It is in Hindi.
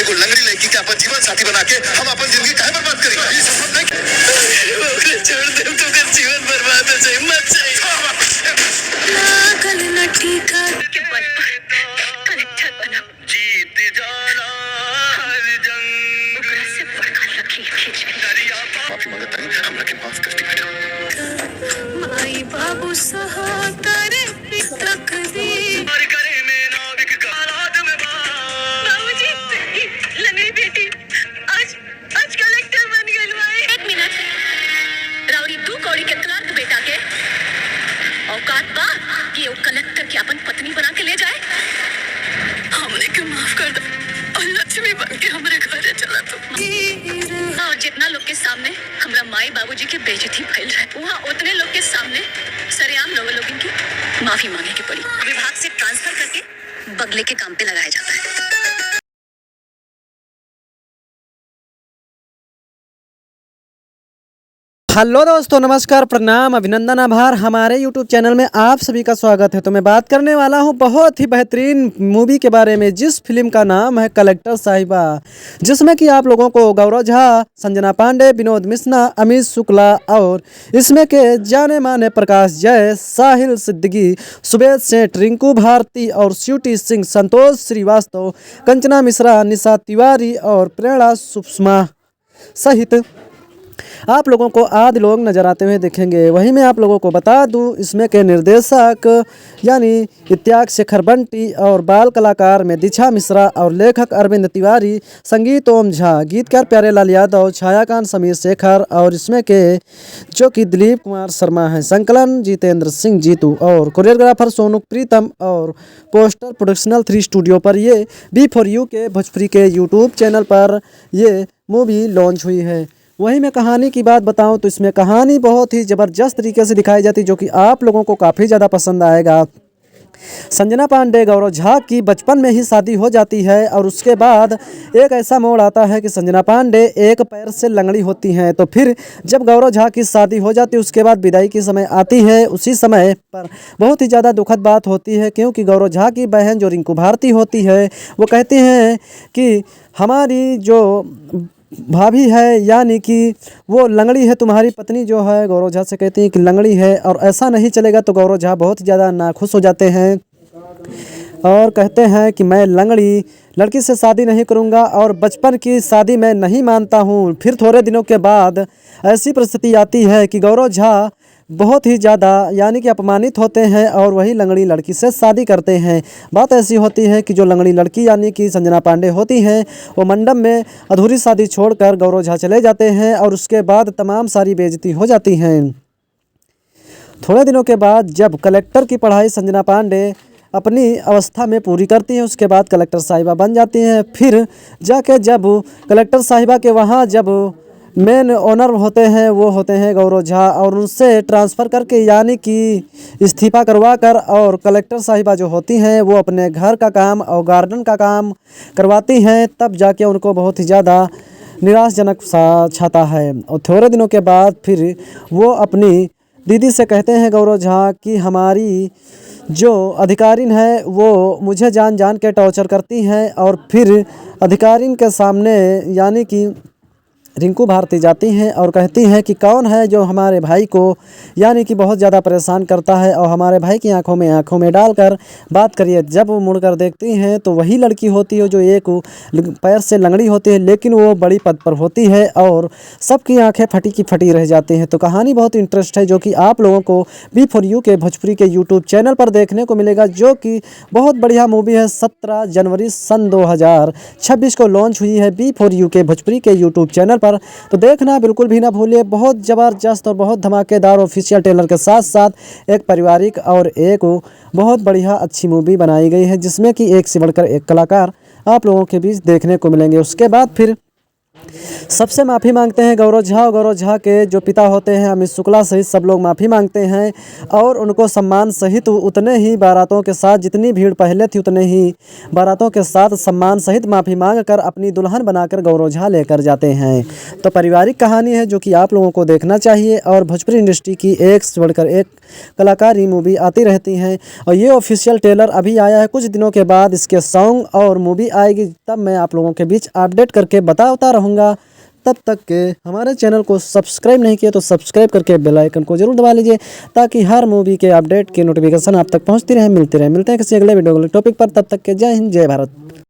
एगो लंगड़ी लड़की के अपन जीवन साथी बना के हम अपन जिंदगी काहे बर्बाद करी? ये सफर नहीं ओकरे छोड़ दे तो कर जीवन बर्बाद हो जाए, मत जाए। लागल न ठीका के बल पर कलेक्टर बना जीत जाना हर जंग ओकरा से बड़का लकीर खींच दरिया माफी मांगता है, हमरा के माफ कर दी बेटा। माई बाबू सहाता रे तकदीर और करे में नाविक का हालात में बाबूजी लंगड़ी बेटी आज कलेक्टर बन गइल भाई। एक मिनट राउरी तू कौड़ी के क्लर्क बेटा के औकात बा कि वो कलेक्टर की अपन पत्नी बना के ले जाए? हमने के माफ कर दो और लक्ष्मी बन के हमारे घरे चला तो। और जितना लोग के सामने हमरा माई बाबूजी के बेइज्जती फैल रहा है वहाँ उतने लोग के सामने सरेआम लोगों की माफी मांगे की पड़ी। विभाग से ट्रांसफर करके बगले के काम पे लगाया जाता है। हेलो दोस्तों, नमस्कार, प्रणाम, अभिनंदन, आभार। हमारे YouTube चैनल में आप सभी का स्वागत है। तो मैं बात करने वाला हूं बहुत ही बेहतरीन मूवी के बारे में, जिस फिल्म का नाम है कलेक्टर साहिबा, जिसमें कि आप लोगों को गौरव झा, संजना पांडे, विनोद मिश्रा, अमित शुक्ला और इसमें के जाने माने प्रकाश जय, साहिल सिद्दीकी, सुबेद सेठ, रिंकू भारती और स्वीटी सिंह, संतोष श्रीवास्तव, कंचना मिश्रा, निशा तिवारी और प्रेरणा सुषमा सहित आप लोगों को आदि लोग नजर आते हुए दिखेंगे। वहीं मैं आप लोगों को बता दूं, इसमें के निर्देशक यानी इत्याग शेखर बंटी और बाल कलाकार में दीक्षा मिश्रा और लेखक अरविंद तिवारी, संगीत ओम झा, गीतकार प्यारेलाल यादव, छायाकांत समीर शेखर और इसमें के जो कि दिलीप कुमार शर्मा हैं, संकलन जितेंद्र सिंह जीतू और कोरियोग्राफर सोनू प्रीतम और पोस्टर प्रोडक्शनल 3 स्टूडियो पर ये B4U के भोजपुरी के यूट्यूब चैनल पर ये मूवी लॉन्च हुई है। वहीं मैं कहानी की बात बताऊं तो इसमें कहानी बहुत ही ज़बरदस्त तरीके से दिखाई जाती है, जो कि आप लोगों को काफ़ी ज़्यादा पसंद आएगा। संजना पांडे गौरव झा की बचपन में ही शादी हो जाती है और उसके बाद एक ऐसा मोड़ आता है कि संजना पांडे एक पैर से लंगड़ी होती हैं। तो फिर जब गौरव झा की शादी हो जाती है, उसके बाद विदाई की समय आती है। उसी समय पर बहुत ही ज़्यादा दुखद बात होती है, क्योंकि गौरव झा की बहन जो रिंकू भारती होती है, वो कहती हैं कि हमारी जो भाभी है यानी कि वो लंगड़ी है, तुम्हारी पत्नी जो है, गौरव झा से कहती है कि लंगड़ी है और ऐसा नहीं चलेगा। तो गौरव झा बहुत ज़्यादा नाखुश हो जाते हैं और कहते हैं कि मैं लंगड़ी लड़की से शादी नहीं करूंगा और बचपन की शादी मैं नहीं मानता हूं। फिर थोड़े दिनों के बाद ऐसी परिस्थिति आती है कि गौरव झा बहुत ही ज़्यादा यानी कि अपमानित होते हैं और वही लंगड़ी लड़की से शादी करते हैं। बात ऐसी होती है कि जो लंगड़ी लड़की यानी कि संजना पांडे होती हैं, वो मंडप में अधूरी शादी छोड़कर गौरव झा चले जाते हैं और उसके बाद तमाम सारी बेइज्जती हो जाती हैं। थोड़े दिनों के बाद जब कलेक्टर की पढ़ाई संजना पांडे अपनी अवस्था में पूरी करती हैं, उसके बाद कलेक्टर साहिबा बन जाती हैं। फिर जाके जब कलेक्टर साहिबा के वहाँ जब मेन ओनर होते हैं, वो होते हैं गौरव झा, और उनसे ट्रांसफ़र करके यानी कि इस्तीफ़ा करवा कर और कलेक्टर साहिबा जो होती हैं वो अपने घर का काम और गार्डन का काम करवाती हैं। तब जाके उनको बहुत ही ज़्यादा निराशजनक सा छाता है। और थोड़े दिनों के बाद फिर वो अपनी दीदी से कहते हैं गौरव झा कि हमारी जो अधिकारिन है वो मुझे जान जान के टॉर्चर करती हैं। और फिर अधिकारिन के सामने यानी कि रिंकू भारती जाती हैं और कहती हैं कि कौन है जो हमारे भाई को यानी कि बहुत ज़्यादा परेशान करता है और हमारे भाई की आंखों में डालकर बात करिए। जब वो मुड़कर देखती हैं तो वही लड़की होती है जो एक पैर से लंगड़ी होती है, लेकिन वो बड़ी पद पर होती है और सबकी आंखें फटी की फटी रह जाती हैं। तो कहानी बहुत इंटरेस्ट है, जो कि आप लोगों को B4U के भोजपुरी के यूट्यूब चैनल पर देखने को मिलेगा, जो कि बहुत बढ़िया मूवी है। 17 जनवरी सन 2026 को लॉन्च हुई है B4U के भोजपुरी के यूट्यूब चैनल। तो देखना बिल्कुल भी ना भूलिए। बहुत ज़बरदस्त और बहुत धमाकेदार ऑफिशियल ट्रेलर के साथ साथ एक पारिवारिक और एक बहुत बढ़िया अच्छी मूवी बनाई गई है, जिसमें कि एक से बढ़कर एक कलाकार आप लोगों के बीच देखने को मिलेंगे। उसके बाद फिर सबसे माफ़ी मांगते हैं गौरव झा। और गौरव झा के जो पिता होते हैं अमित शुक्ला सहित सब लोग माफ़ी मांगते हैं और उनको सम्मान सहित उतने ही बारातों के साथ, जितनी भीड़ पहले थी उतने ही बारातों के साथ सम्मान सहित माफ़ी मांग कर अपनी दुल्हन बनाकर गौरव झा लेकर जाते हैं। तो पारिवारिक कहानी है जो कि आप लोगों को देखना चाहिए। और भोजपुरी इंडस्ट्री की एक से बढ़कर एक कलाकारी मूवी आती रहती हैं और ये ऑफिशियल ट्रेलर अभी आया है। कुछ दिनों के बाद इसके सॉन्ग और मूवी आएगी, तब मैं आप लोगों के बीच अपडेट करके बताता रहूँगा। तब तक के हमारे चैनल को सब्सक्राइब नहीं किया तो सब्सक्राइब करके बेल आइकन को जरूर दबा लीजिए, ताकि हर मूवी के अपडेट की नोटिफिकेशन आप तक पहुंचती रहे। मिलते हैं किसी अगले वीडियो टॉपिक पर। तब तक के जय हिंद, जय भारत।